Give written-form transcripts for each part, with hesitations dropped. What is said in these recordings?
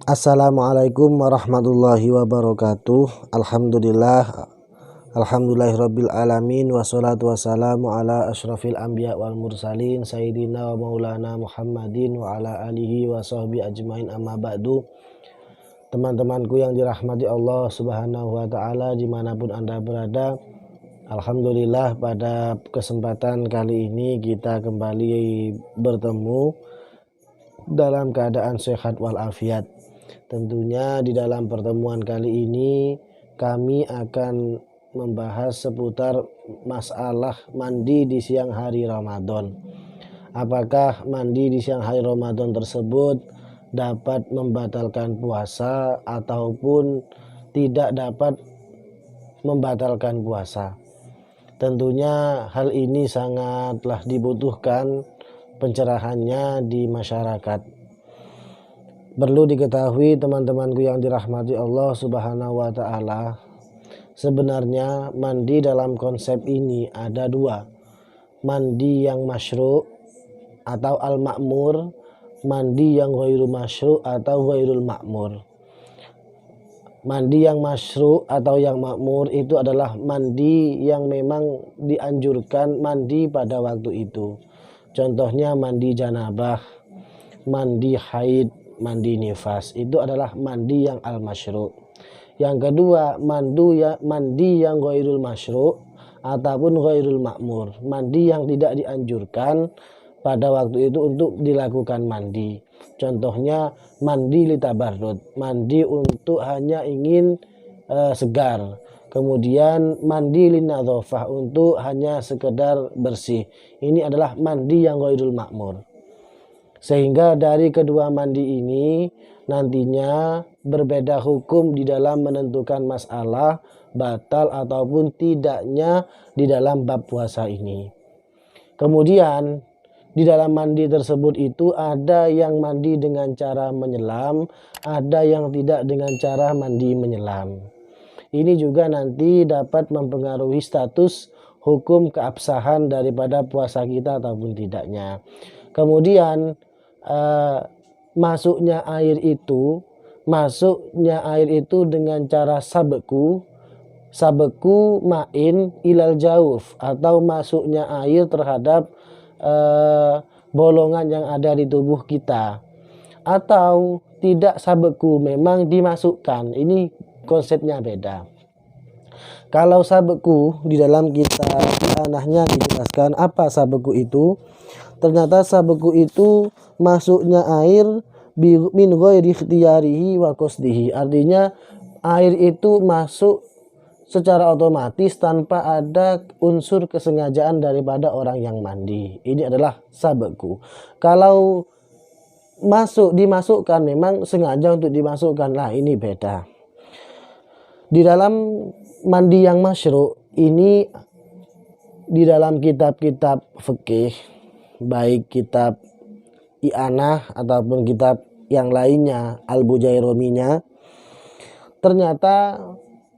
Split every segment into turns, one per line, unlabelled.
Assalamualaikum warahmatullahi wabarakatuh. Alhamdulillahirabbil alamin, wassalatu wassalamu ala asyrafil anbiya wal mursalin sayyidina wa maulana Muhammadin wa ala alihi wa sahbihi ajmain, amma ba'du. Teman-temanku yang dirahmati Allah Subhanahu wa taala dimanapun Anda berada, alhamdulillah pada kesempatan kali ini kita kembali bertemu dalam keadaan sehat walafiat. Tentunya di dalam pertemuan kali ini kami akan membahas seputar masalah mandi di siang hari Ramadan. Apakah mandi di siang hari Ramadan tersebut dapat membatalkan puasa ataupun tidak dapat membatalkan puasa? Tentunya hal ini sangatlah dibutuhkan pencerahannya di masyarakat. Perlu diketahui teman-temanku yang dirahmati Allah Subhanahu wa taala, sebenarnya mandi dalam konsep ini ada dua. Mandi yang masyru' atau al-ma'mur, mandi yang ghairu masyru' atau ghairul ma'mur. Mandi yang masyru' atau yang makmur itu adalah mandi yang memang dianjurkan mandi pada waktu itu. Contohnya mandi janabah, mandi haid, mandi nifas, itu adalah mandi yang al-masyru'. Yang kedua, mandi yang ghairul masyru' ataupun ghairul ma'mur, mandi yang tidak dianjurkan pada waktu itu untuk dilakukan mandi. Contohnya mandi litabarrud, mandi untuk hanya ingin segar. Kemudian mandi linadzafah, untuk hanya sekedar bersih. Ini adalah mandi yang ghairul ma'mur. Sehingga dari kedua mandi ini nantinya berbeda hukum di dalam menentukan masalah batal ataupun tidaknya di dalam bab puasa ini. Kemudian di dalam mandi tersebut itu ada yang mandi dengan cara menyelam, ada yang tidak dengan cara mandi menyelam. Ini juga nanti dapat mempengaruhi status hukum keabsahan daripada puasa kita ataupun tidaknya. Kemudian masuknya air itu dengan cara sabeku ma'in ilal jauf, atau masuknya air terhadap bolongan yang ada di tubuh kita, atau tidak sabeku, memang dimasukkan. Ini konsepnya beda. Kalau sabeku di dalam kitab anahnya dijelaskan apa sabeku itu. Ternyata sabeku itu masuknya air min ghairi ikhtiyarihi wa qasdihi. Artinya air itu masuk secara otomatis tanpa ada unsur kesengajaan daripada orang yang mandi. Ini adalah sabeku. Kalau dimasukkan memang sengaja untuk dimasukkan, lah ini beda. Di dalam mandi yang masyru' ini, di dalam kitab-kitab fikih, baik kitab I'anah ataupun kitab yang lainnya, Al-Bujairominya, ternyata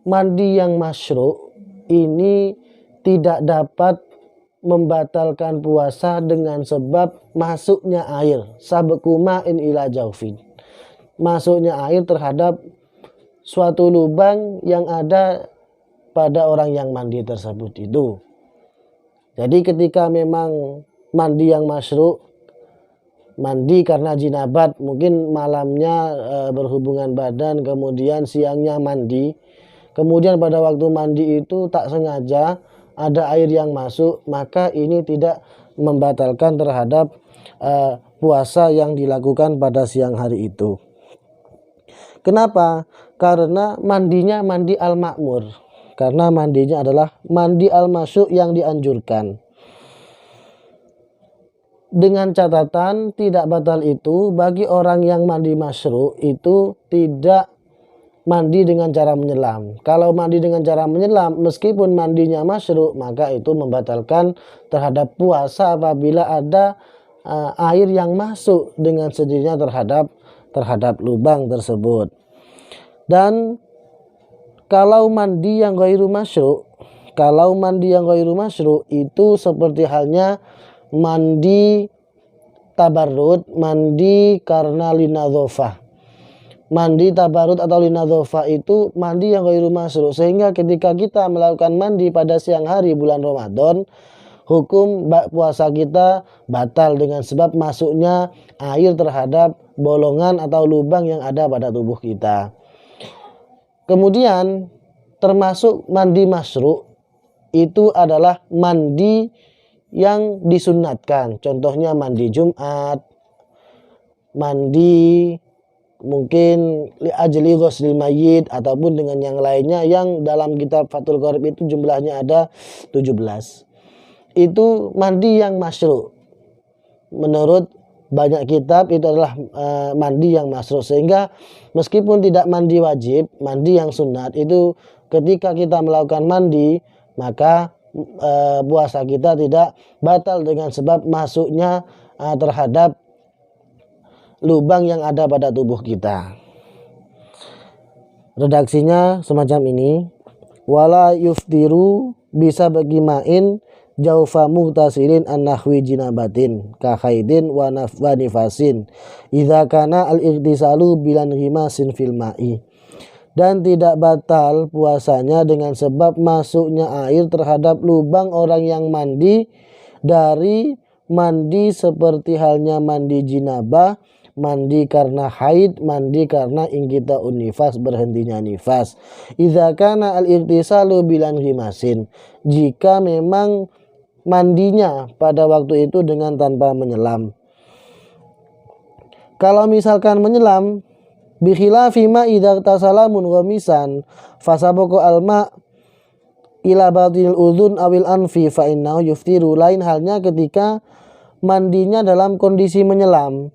mandi yang masyru' ini tidak dapat membatalkan puasa dengan sebab masuknya air, sabeku ma'in ila jaufin, masuknya air terhadap suatu lubang yang ada pada orang yang mandi tersebut itu. Jadi ketika memang mandi yang masyru', mandi karena jinabat, mungkin malamnya berhubungan badan, kemudian siangnya mandi, kemudian pada waktu mandi itu tak sengaja ada air yang masuk, maka ini tidak membatalkan terhadap puasa yang dilakukan pada siang hari itu. Kenapa? Karena mandinya mandi al-ma'mur, karena mandinya adalah mandi al-masyru' yang dianjurkan. Dengan catatan tidak batal itu bagi orang yang mandi masyru' itu tidak mandi dengan cara menyelam. Kalau mandi dengan cara menyelam, meskipun mandinya masyru', maka itu membatalkan terhadap puasa apabila ada air yang masuk dengan sendirinya terhadap lubang tersebut. Dan kalau mandi yang ghairu masyru', itu seperti halnya mandi tabarrud, mandi karena linadzafah, mandi tabarut atau linadhofa itu mandi yang ghairu masyru', sehingga ketika kita melakukan mandi pada siang hari bulan Ramadan, hukum puasa kita batal dengan sebab masuknya air terhadap bolongan atau lubang yang ada pada tubuh kita. Kemudian termasuk mandi masyru' itu adalah mandi yang disunatkan. Contohnya mandi Jumat, mandi mungkin li ajli ghuslil mayyit, ataupun dengan yang lainnya yang dalam kitab Fathul Qorib itu jumlahnya ada 17. Itu mandi yang masyru'. Menurut banyak kitab itu adalah mandi yang masyru', sehingga meskipun tidak mandi wajib, mandi yang sunat itu ketika kita melakukan mandi, maka puasa kita tidak batal dengan sebab masuknya terhadap lubang yang ada pada tubuh kita. Redaksinya semacam ini. Wala yuftiru bisa bagi main jaufa muhtasilin an nahwi jinabatin ka khaidin wa nifasin idza kana al ightisalu bilan ghimasin fil ma'i. Dan tidak batal puasanya dengan sebab masuknya air terhadap lubang orang yang mandi dari mandi seperti halnya mandi jinabah, mandi karena haid, mandi karena ingkita nifas, berhentinya nifas. Idza kana al-ightisalu bilan ghimasin, jika memang mandinya pada waktu itu dengan tanpa menyelam. Kalau misalkan menyelam, bi khilafi ma idza tasala munghamisan fasabaqu alma ila batinil udzun awil anfi fa innahu yuftiru. Lain halnya ketika mandinya dalam kondisi menyelam,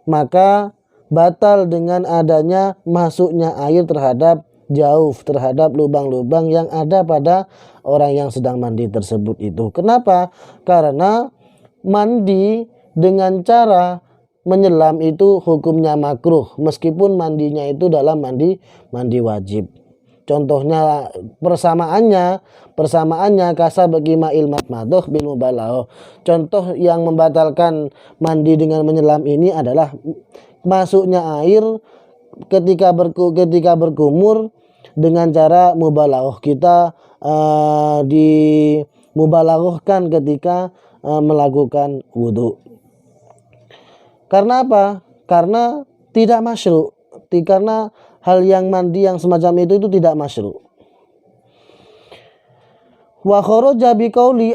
maka batal dengan adanya masuknya air terhadap jauf, terhadap lubang-lubang yang ada pada orang yang sedang mandi tersebut itu. Kenapa? Karena mandi dengan cara menyelam itu hukumnya makruh, meskipun mandinya itu dalam mandi wajib. Contohnya persamaannya kasa bagi ma'il matmadoh bil mubalaghah. Contoh yang membatalkan mandi dengan menyelam ini adalah masuknya air ketika berkumur dengan cara mubalaghah. Kita dimubalaghahkan ketika melakukan wudhu. Karena apa? Karena tidak masyru'. Karena hal yang mandi yang semacam itu tidak masyru'. Wa kharaja bi qauli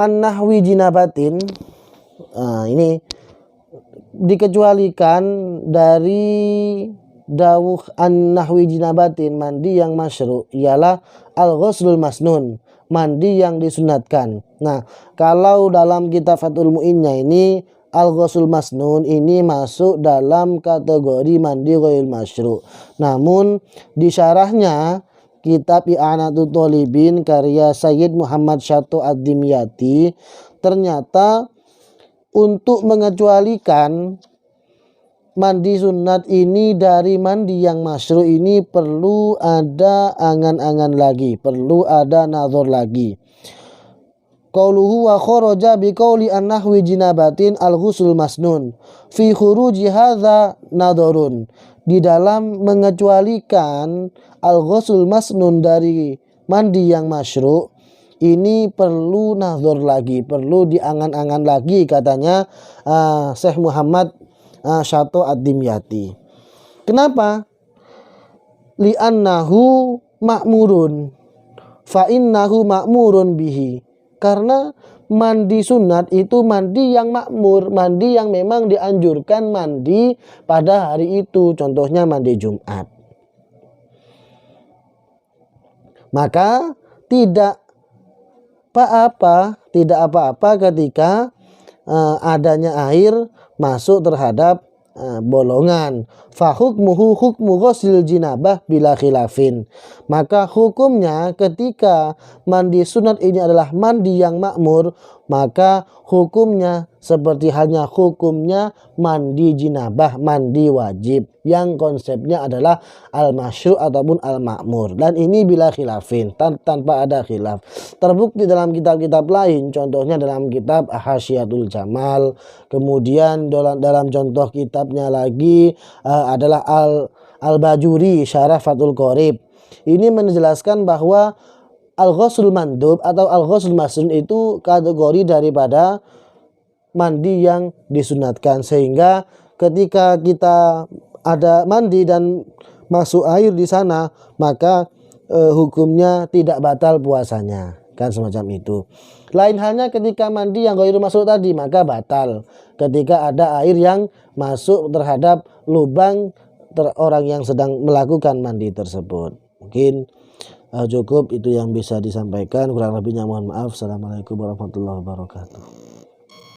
an-nahwi jinabatin. Ini dikecualikan dari dawuh an-nahwi jinabatin, mandi yang masyru', ialah al-ghuslul masnun, mandi yang disunatkan. Nah, kalau dalam kitab Fathul Mu'innya ini al-ghuslul masnun ini masuk dalam kategori mandi ghairil masyru'. Namun di syarahnya kitab I'anatul Thalibin karya Sayyid Muhammad Syatu Ad-Dimyati, ternyata untuk mengecualikan mandi sunat ini dari mandi yang masyru' ini perlu ada angan-angan lagi, perlu ada nazar lagi. Qauluhu wa kharaja bi qauli an-nahwi jinabatin al-ghusl masnun fi khuruji hadza nadharun. Di dalam mengecualikan al-ghusl masnun dari mandi yang masyru' ini perlu nazar lagi, perlu diangan-angan lagi, katanya Syekh Muhammad Syatu Ad-Dimyati. Kenapa? Li'annahu ma'murun fa innahu ma'murun bihi. Karena mandi sunat itu mandi yang makmur, mandi yang memang dianjurkan mandi pada hari itu, contohnya mandi Jumat. Maka tidak apa-apa ketika adanya air masuk terhadap bolongan. Fahukmuhu hukmu ghuslil jinabah bila khilafin. Maka hukumnya ketika mandi sunat ini adalah mandi yang makmur, maka hukumnya seperti halnya hukumnya mandi jinabah, mandi wajib yang konsepnya adalah al-masyru' ataupun al-ma'mur, dan ini bila khilafin, tanpa ada khilaf. Terbukti dalam kitab-kitab lain, contohnya dalam kitab Ahasyiatul Jamal, kemudian dalam contoh kitabnya lagi adalah Al-Bajuri Syarah Fathul Qorib. Ini menjelaskan bahwa al-ghuslul mandub atau al-ghuslul masnun itu kategori daripada mandi yang disunatkan, sehingga ketika kita ada mandi dan masuk air di sana, maka hukumnya tidak batal puasanya, kan semacam itu. Lain halnya ketika mandi yang ghairu masuk tadi, maka batal ketika ada air yang masuk terhadap lubang orang yang sedang melakukan mandi tersebut. Mungkin cukup itu yang bisa disampaikan, kurang lebihnya mohon maaf. Assalamualaikum warahmatullahi wabarakatuh.